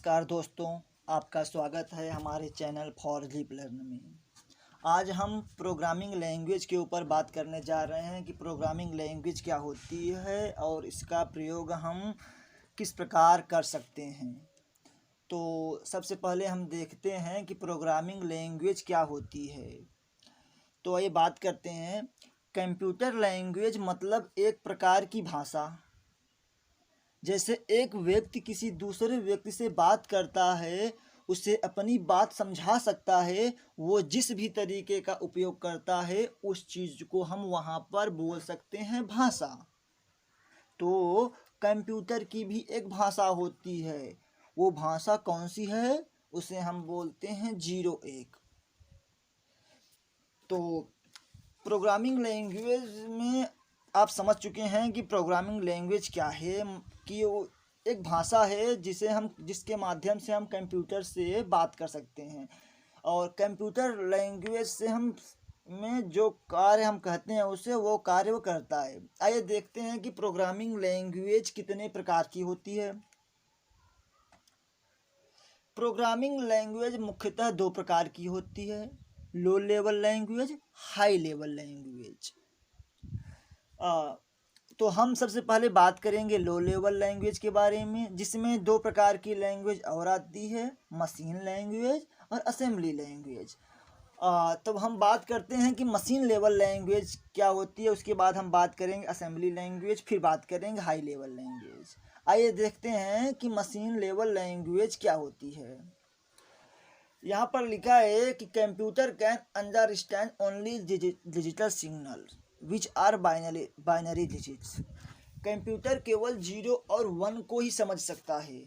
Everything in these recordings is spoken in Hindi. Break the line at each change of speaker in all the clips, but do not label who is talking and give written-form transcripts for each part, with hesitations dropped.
नमस्कार दोस्तों, आपका स्वागत है हमारे चैनल फॉर लिप लर्न में। आज हम प्रोग्रामिंग लैंग्वेज के ऊपर बात करने जा रहे हैं कि प्रोग्रामिंग लैंग्वेज क्या होती है और इसका प्रयोग हम किस प्रकार कर सकते हैं। तो सबसे पहले हम देखते हैं कि प्रोग्रामिंग लैंग्वेज क्या होती है। तो ये बात करते हैं। कंप्यूटर लैंग्वेज मतलब एक प्रकार की भाषा। जैसे एक व्यक्ति किसी दूसरे व्यक्ति से बात करता है, उसे अपनी बात समझा सकता है, वो जिस भी तरीके का उपयोग करता है उस चीज़ को हम वहाँ पर बोल सकते हैं भाषा। तो कंप्यूटर की भी एक भाषा होती है। वो भाषा कौन सी है? उसे हम बोलते हैं 01। तो प्रोग्रामिंग लैंग्वेज में आप समझ चुके हैं कि प्रोग्रामिंग लैंग्वेज क्या है, कि वो एक भाषा है जिसके माध्यम से हम कंप्यूटर से बात कर सकते हैं। और कंप्यूटर लैंग्वेज से हम में जो कार्य हम कहते हैं उसे वो कार्य वो करता है। आइए देखते हैं कि प्रोग्रामिंग लैंग्वेज कितने प्रकार की होती है। प्रोग्रामिंग लैंग्वेज मुख्यतः दो प्रकार की होती है, low level language, high level language. तो हम सबसे पहले बात करेंगे लो लेवल लैंग्वेज के बारे में, जिसमें दो प्रकार की लैंग्वेज और आती है, मशीन लैंग्वेज और असेंबली लैंग्वेज। तब हम बात करते हैं कि मशीन लेवल लैंग्वेज क्या होती है, उसके बाद हम बात करेंगे असेंबली लैंग्वेज, फिर बात करेंगे हाई लेवल लैंग्वेज। आइए देखते हैं कि मशीन लेवल लैंग्वेज क्या होती है। यहाँ पर लिखा है कि computer can understand only digital signal which are binary digits. Computer केवल 0 और 1 को ही समझ सकता है।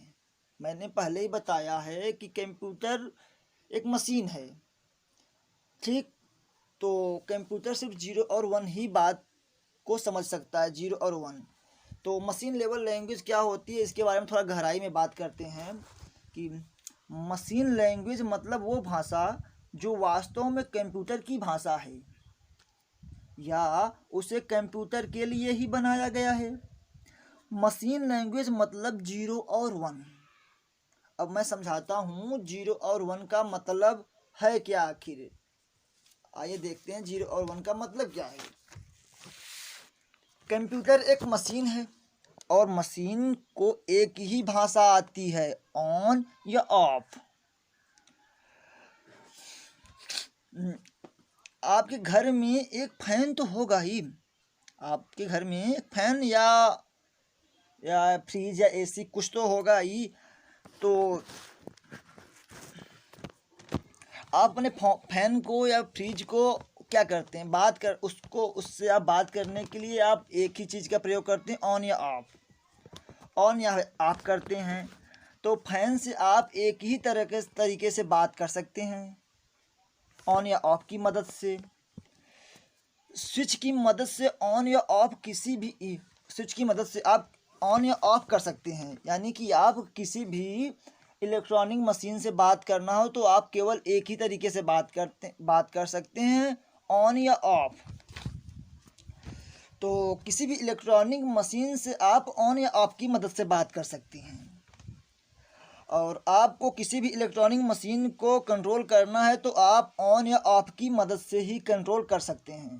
मैंने पहले ही बताया है कि कंप्यूटर एक मशीन है, ठीक। तो कंप्यूटर सिर्फ 0 और 1 ही बात को समझ सकता है, 0 और 1। तो मशीन लेवल लैंग्वेज क्या होती है, इसके बारे में थोड़ा गहराई में बात करते हैं कि मशीन लैंग्वेज मतलब वो भाषा जो वास्तव में कंप्यूटर की भाषा है या उसे कंप्यूटर के लिए ही बनाया गया है। मशीन लैंग्वेज मतलब 0 और 1। अब मैं समझाता हूँ 0 और 1 का मतलब है क्या आखिर। आइए देखते हैं 0 और 1 का मतलब क्या है। कंप्यूटर एक मशीन है और मशीन को एक ही भाषा आती है, ऑन या ऑफ। आपके घर में एक फैन तो होगा ही। आपके घर में एक फैन या फ्रिज या एसी कुछ तो होगा ही। तो आप अपने फैन को या फ्रिज को क्या करते हैं, उससे आप बात करने के लिए आप एक ही चीज़ का प्रयोग करते हैं, ऑन या ऑफ। ऑन या ऑफ करते हैं। तो फैन से आप एक ही तरीके से बात कर सकते हैं, ऑन या ऑफ की मदद से। स्विच की मदद से ऑन या ऑफ स्विच की मदद से आप ऑन या ऑफ कर सकते हैं। यानी कि आप किसी भी इलेक्ट्रॉनिक मशीन से बात करना हो तो आप केवल एक ही तरीके से बात कर सकते हैं, ऑन या ऑफ। तो किसी भी इलेक्ट्रॉनिक मशीन से आप ऑन या ऑफ की मदद से बात कर सकते हैं। और आपको किसी भी इलेक्ट्रॉनिक मशीन को कंट्रोल करना है तो आप ऑन या ऑफ की मदद से ही कंट्रोल कर सकते हैं।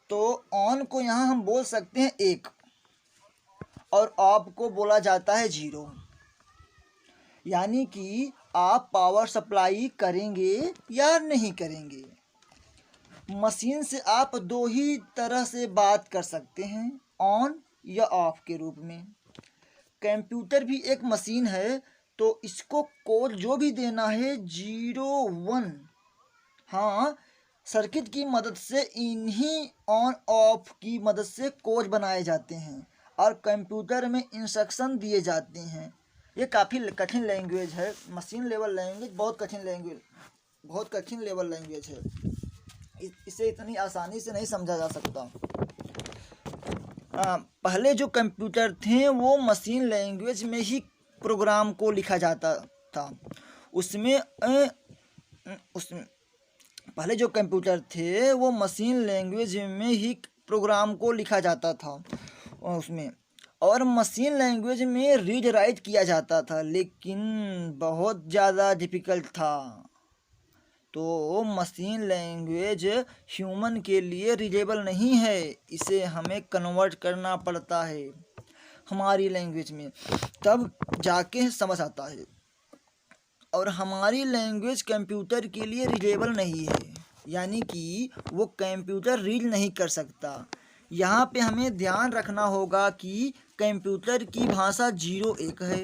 तो ऑन को यहाँ हम बोल सकते हैं 1 और ऑफ को बोला जाता है 0। यानी कि आप पावर सप्लाई करेंगे या नहीं करेंगे। मशीन से आप दो ही तरह से बात कर सकते हैं, ऑन या ऑफ के रूप में। कंप्यूटर भी एक मशीन है तो इसको कोड जो भी देना है 0 1, हाँ, सर्किट की मदद से इन्हीं ऑन ऑफ की मदद से कोड बनाए जाते हैं और कंप्यूटर में इंस्ट्रक्शन दिए जाते हैं। ये काफ़ी कठिन लैंग्वेज है। मशीन लेवल लैंग्वेज बहुत कठिन लेवल लैंग्वेज है। इसे इतनी आसानी से नहीं समझा जा सकता। पहले जो कंप्यूटर थे वो मशीन लैंग्वेज में ही प्रोग्राम को लिखा जाता था। उसमें पहले जो कंप्यूटर थे वो मशीन लैंग्वेज में ही प्रोग्राम को लिखा जाता था उसमें। और मशीन लैंग्वेज में रीड राइट किया जाता था, लेकिन बहुत ज़्यादा डिफ़िकल्ट था। तो मशीन लैंग्वेज ह्यूमन के लिए रीडेबल नहीं है, इसे हमें कन्वर्ट करना पड़ता है हमारी लैंग्वेज में, तब जाके समझ आता है। और हमारी लैंग्वेज कंप्यूटर के लिए रीडेबल नहीं है, यानी कि वो कंप्यूटर रीड नहीं कर सकता। यहाँ पे हमें ध्यान रखना होगा कि कंप्यूटर की भाषा 0-1 है।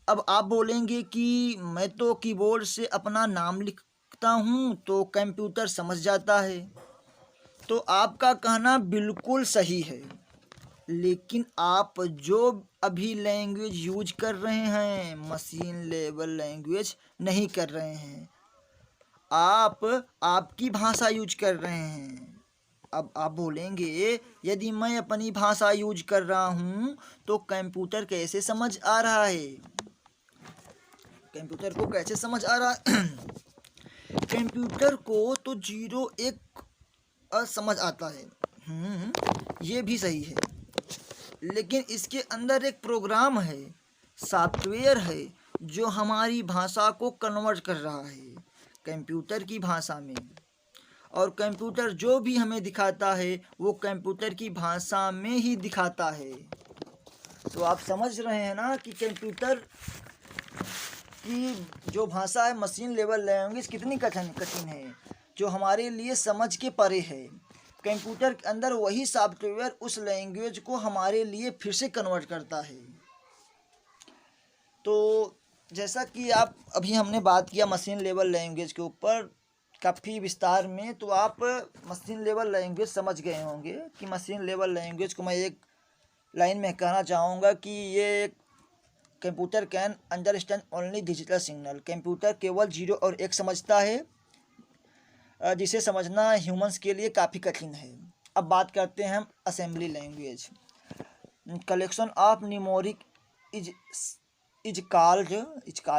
अब आप बोलेंगे कि मैं तो कीबोर्ड से अपना नाम लिखता हूँ तो कंप्यूटर समझ जाता है, तो आपका कहना बिल्कुल सही है, लेकिन आप जो अभी लैंग्वेज यूज कर रहे हैं मशीन लेवल लैंग्वेज नहीं कर रहे हैं, आप आपकी भाषा यूज कर रहे हैं। अब आप बोलेंगे यदि मैं अपनी भाषा यूज कर रहा हूँ तो कंप्यूटर कैसे समझ आ रहा है, कंप्यूटर को कैसे समझ आ रहा है? कंप्यूटर को तो 0-1 समझ आता है, ये भी सही है, लेकिन इसके अंदर एक प्रोग्राम है, सॉफ्टवेयर है, जो हमारी भाषा को कन्वर्ट कर रहा है कंप्यूटर की भाषा में, और कंप्यूटर जो भी हमें दिखाता है वो कंप्यूटर की भाषा में ही दिखाता है। तो आप समझ रहे हैं ना कि कंप्यूटर की जो भाषा है मशीन लेवल लैंग्वेज कितनी कठिन है, जो हमारे लिए समझ के परे है। कंप्यूटर के अंदर वही सॉफ्टवेयर उस लैंग्वेज को हमारे लिए फिर से कन्वर्ट करता है। तो जैसा कि आप अभी हमने बात किया मशीन लेवल लैंग्वेज के ऊपर काफ़ी विस्तार में, तो आप मशीन लेवल लैंग्वेज समझ गए होंगे कि मशीन लेवल लैंग्वेज को मैं एक लाइन में कहना चाहूँगा कि ये computer can understand only digital signal, computer केवल 0 और 1 समझता है, जिसे समझना ह्यूमंस के लिए काफ़ी कठिन है। अब बात करते हैं हम assembly language. Collection of numeric is called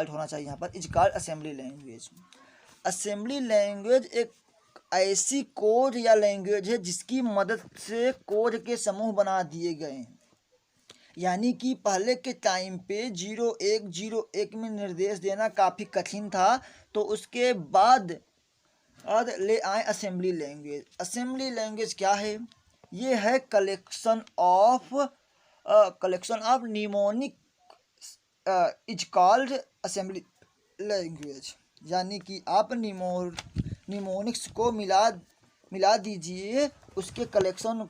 होना चाहिए यहाँ पर, is called assembly language. Assembly language एक ऐसी कोड या लैंग्वेज है जिसकी मदद से कोड के समूह बना दिए गए हैं, यानी कि पहले के टाइम पे 0-1 में निर्देश देना काफ़ी कठिन था, तो उसके बाद ले आए असेंबली लैंग्वेज। असेंबली लैंग्वेज क्या है? ये है collection of mnemonic is called assembly language, यानी कि आप निमोनिक्स को मिला दीजिए, उसके कलेक्शन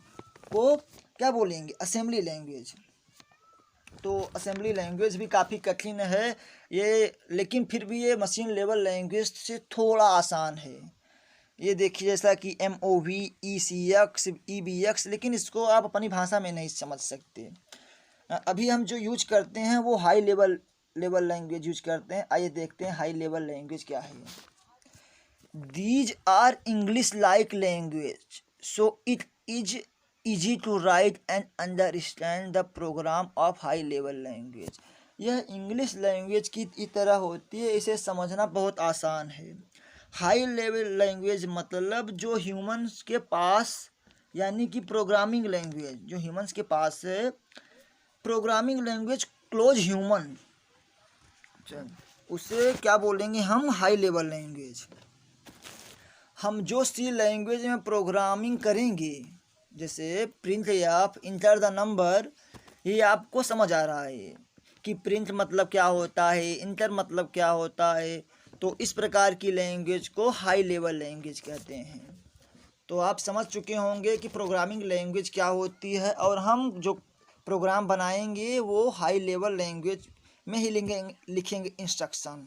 को क्या बोलेंगे? Assembly language. तो असेंबली लैंग्वेज भी काफ़ी कठिन है ये, लेकिन फिर भी ये मशीन लेवल लैंग्वेज से थोड़ा आसान है। ये देखिए जैसा कि MOV, ECX, EBX, लेकिन इसको आप अपनी भाषा में नहीं समझ सकते। अभी हम जो यूज करते हैं वो हाई लेवल लैंग्वेज यूज करते हैं। आइए देखते हैं हाई लेवल लैंग्वेज क्या है। These are English like language, so it is easy to write and understand the program of high level language। यह इंग्लिश लैंग्वेज की तरह होती है, इसे समझना बहुत आसान है। हाई लेवल लैंग्वेज मतलब जो ह्यूमंस के पास, यानी कि प्रोग्रामिंग लैंग्वेज जो ह्यूमंस के पास है, प्रोग्रामिंग लैंग्वेज क्लोज ह्यूमन, उसे क्या बोलेंगे हम? High level language. हम जो सी लैंग्वेज में प्रोग्रामिंग करेंगे, जैसे प्रिंट या इंटर द नंबर, ये आपको समझ आ रहा है कि प्रिंट मतलब क्या होता है, इंटर मतलब क्या होता है, तो इस प्रकार की लैंग्वेज को हाई लेवल लैंग्वेज कहते हैं। तो आप समझ चुके होंगे कि प्रोग्रामिंग लैंग्वेज क्या होती है, और हम जो प्रोग्राम बनाएंगे वो हाई लेवल लैंग्वेज में ही लिखेंगे इंस्ट्रक्शन।